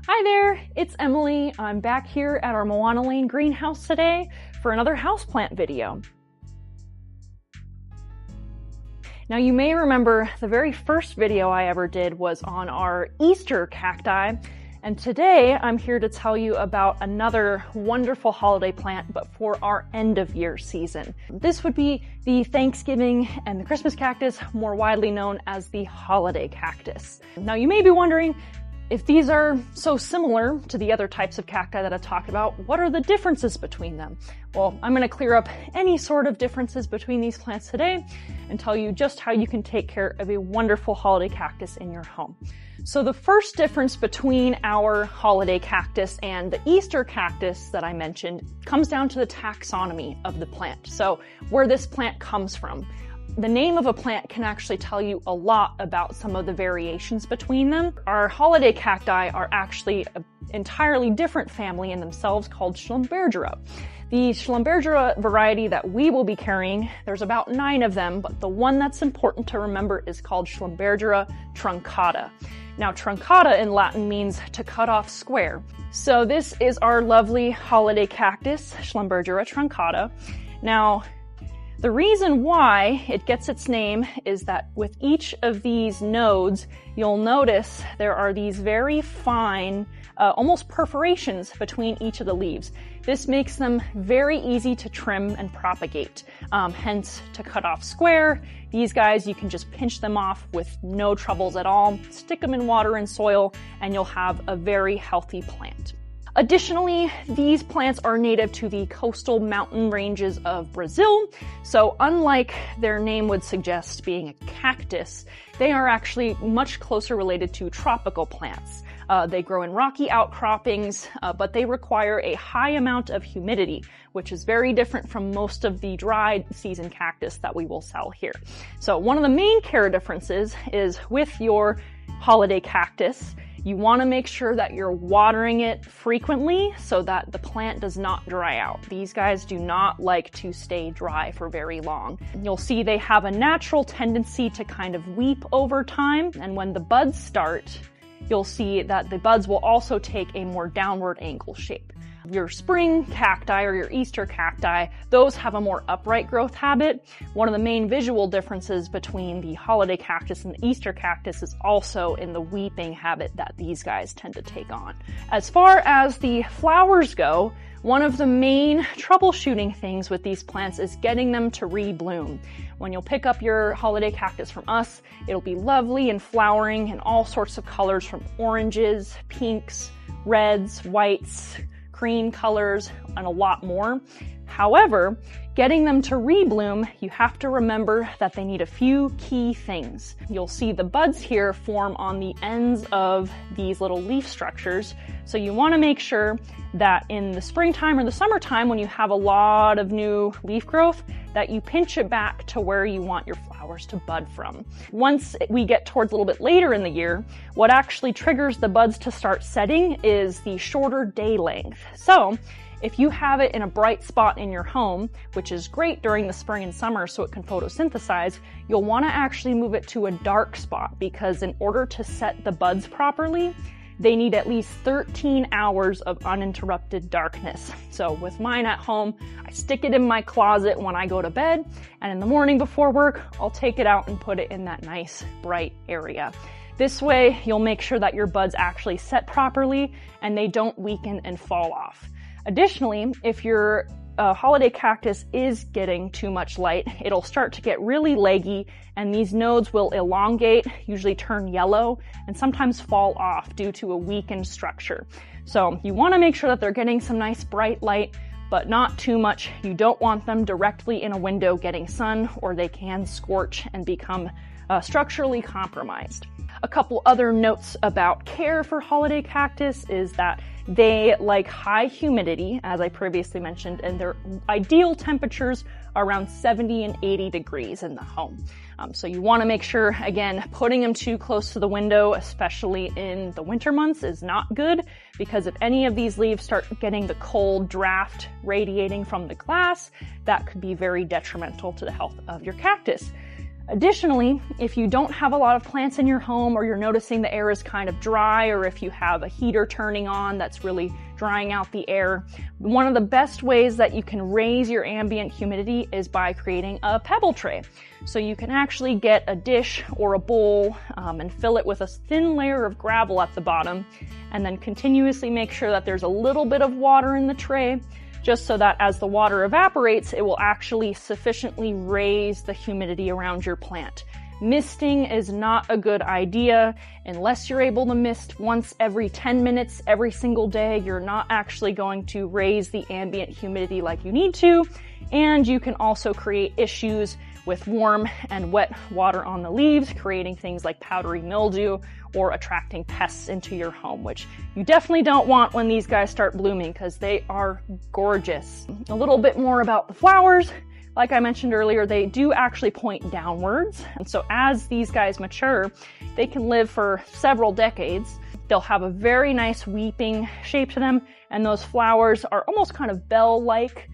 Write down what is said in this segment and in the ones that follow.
Hi there, it's Emily. I'm back here at our Moana Lane greenhouse today for another houseplant video. Now you may remember the very first video I ever did was on our Easter cacti, and today I'm here to tell you about another wonderful holiday plant, but for our end of year season. This would be the Thanksgiving and the Christmas cactus, more widely known as the Holiday Cactus. Now you may be wondering, if these are so similar to the other types of cacti that I've talked about, what are the differences between them? Well, I'm going to clear up any sort of differences between these plants today and tell you just how you can take care of a wonderful holiday cactus in your home. So the first difference between our holiday cactus and the Easter cactus that I mentioned comes down to the taxonomy of the plant. So where this plant comes from. The name of a plant can actually tell you a lot about some of the variations between them. Our holiday cacti are actually an entirely different family in themselves called Schlumbergera. The Schlumbergera variety that we will be carrying, there's about 9 of them, but the one that's important to remember is called Schlumbergera truncata. Now, truncata in Latin means to cut off square. So this is our lovely holiday cactus, Schlumbergera truncata. Now, the reason why it gets its name is that with each of these nodes, you'll notice there are these very fine, almost perforations between each of the leaves. This makes them very easy to trim and propagate, hence to cut off square. These guys, you can just pinch them off with no troubles at all, stick them in water and soil, and you'll have a very healthy plant. Additionally, these plants are native to the coastal mountain ranges of Brazil, so unlike their name would suggest being a cactus, they are actually much closer related to tropical plants. They grow in rocky outcroppings, but they require a high amount of humidity, which is very different from most of the dry season cactus that we will sell here. So one of the main care differences is with your holiday cactus, you want to make sure that you're watering it frequently so that the plant does not dry out. These guys do not like to stay dry for very long. You'll see they have a natural tendency to kind of weep over time, and when the buds start, you'll see that the buds will also take a more downward angle shape. Your spring cacti or your Easter cacti, those have a more upright growth habit. One of the main visual differences between the holiday cactus and the Easter cactus is also in the weeping habit that these guys tend to take on. As far as the flowers go, one of the main troubleshooting things with these plants is getting them to rebloom. When you'll pick up your holiday cactus from us, it'll be lovely and flowering in all sorts of colors from oranges, pinks, reds, whites, cream colors, and a lot more. However, getting them to rebloom, you have to remember that they need a few key things. You'll see the buds here form on the ends of these little leaf structures. So you want to make sure that in the springtime or the summertime, when you have a lot of new leaf growth, that you pinch it back to where you want your flowers to bud from. Once we get towards a little bit later in the year, what actually triggers the buds to start setting is the shorter day length. So if you have it in a bright spot in your home, which is great during the spring and summer so it can photosynthesize, you'll want to actually move it to a dark spot, because in order to set the buds properly, they need at least 13 hours of uninterrupted darkness. So with mine at home, I stick it in my closet when I go to bed, and in the morning before work, I'll take it out and put it in that nice bright area. This way, you'll make sure that your buds actually set properly and they don't weaken and fall off. Additionally, if your holiday cactus is getting too much light, it'll start to get really leggy, and these nodes will elongate, usually turn yellow, and sometimes fall off due to a weakened structure. So you want to make sure that they're getting some nice bright light, but not too much. You don't want them directly in a window getting sun, or they can scorch and become structurally compromised. A couple other notes about care for holiday cactus is that they like high humidity, as I previously mentioned, and their ideal temperatures are around 70 and 80 degrees in the home. So you want to make sure, again, putting them too close to the window, especially in the winter months, is not good, because if any of these leaves start getting the cold draft radiating from the glass, that could be very detrimental to the health of your cactus. Additionally, if you don't have a lot of plants in your home, or you're noticing the air is kind of dry, or if you have a heater turning on that's really drying out the air, one of the best ways that you can raise your ambient humidity is by creating a pebble tray. So you can actually get a dish or a bowl and fill it with a thin layer of gravel at the bottom, and then continuously make sure that there's a little bit of water in the tray, just so that as the water evaporates, it will actually sufficiently raise the humidity around your plant. Misting is not a good idea. Unless you're able to mist once every 10 minutes every single day, you're not actually going to raise the ambient humidity like you need to. And you can also create issues with warm and wet water on the leaves, creating things like powdery mildew or attracting pests into your home, which you definitely don't want when these guys start blooming, because they are gorgeous. A little bit more about the flowers. Like I mentioned earlier, they do actually point downwards. And so as these guys mature, they can live for several decades. They'll have a very nice weeping shape to them, and those flowers are almost kind of bell-like,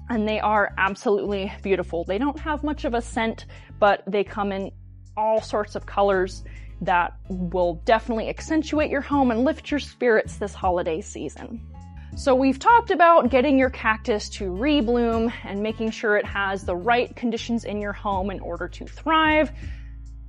and they are absolutely beautiful. They don't have much of a scent, but they come in all sorts of colors that will definitely accentuate your home and lift your spirits this holiday season. So we've talked about getting your cactus to rebloom and making sure it has the right conditions in your home in order to thrive.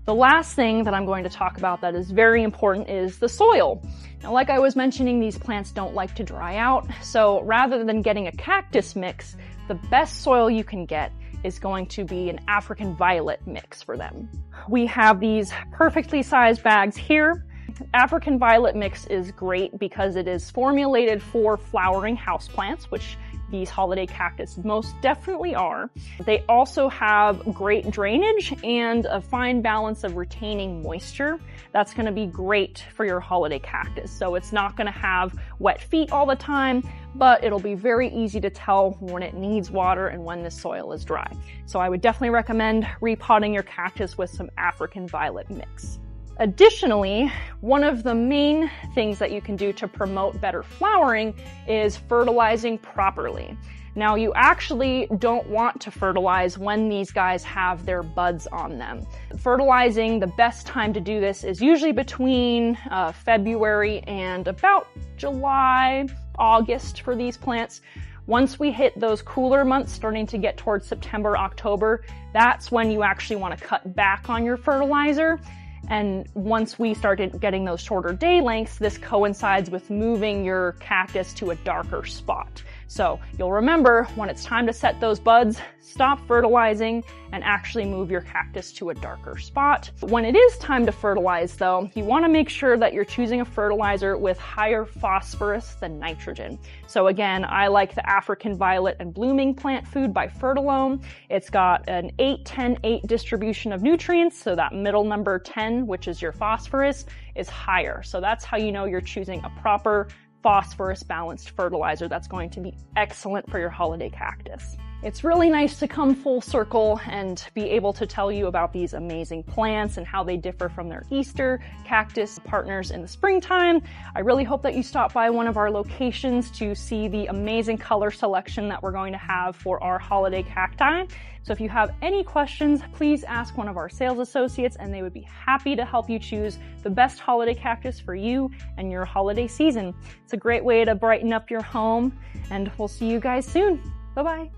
The last thing that I'm going to talk about that is very important is the soil. Now, like I was mentioning, these plants don't like to dry out. So rather than getting a cactus mix, the best soil you can get is going to be an African violet mix for them. We have these perfectly sized bags here. African violet mix is great because it is formulated for flowering houseplants, which these holiday cactus most definitely are. They also have great drainage and a fine balance of retaining moisture. That's going to be great for your holiday cactus. So it's not going to have wet feet all the time, but it'll be very easy to tell when it needs water and when the soil is dry. So I would definitely recommend repotting your cactus with some African violet mix. Additionally, one of the main things that you can do to promote better flowering is fertilizing properly. Now, you actually don't want to fertilize when these guys have their buds on them. Fertilizing, the best time to do this is usually between February and about July, August for these plants. Once we hit those cooler months, starting to get towards September, October, that's when you actually want to cut back on your fertilizer. And once we started getting those shorter day lengths, this coincides with moving your cactus to a darker spot. So you'll remember when it's time to set those buds, stop fertilizing and actually move your cactus to a darker spot. When it is time to fertilize though, you want to make sure that you're choosing a fertilizer with higher phosphorus than nitrogen. So again, I like the African Violet and Blooming Plant Food by Fertilome. It's got an 8-10-8 distribution of nutrients, so that middle number 10, which is your phosphorus, is higher. So that's how you know you're choosing a proper phosphorus balanced fertilizer that's going to be excellent for your holiday cactus. It's really nice to come full circle and be able to tell you about these amazing plants and how they differ from their Easter cactus partners in the springtime. I really hope that you stop by one of our locations to see the amazing color selection that we're going to have for our holiday cacti. So if you have any questions, please ask one of our sales associates and they would be happy to help you choose the best holiday cactus for you and your holiday season. It's a great way to brighten up your home, and we'll see you guys soon. Bye-bye.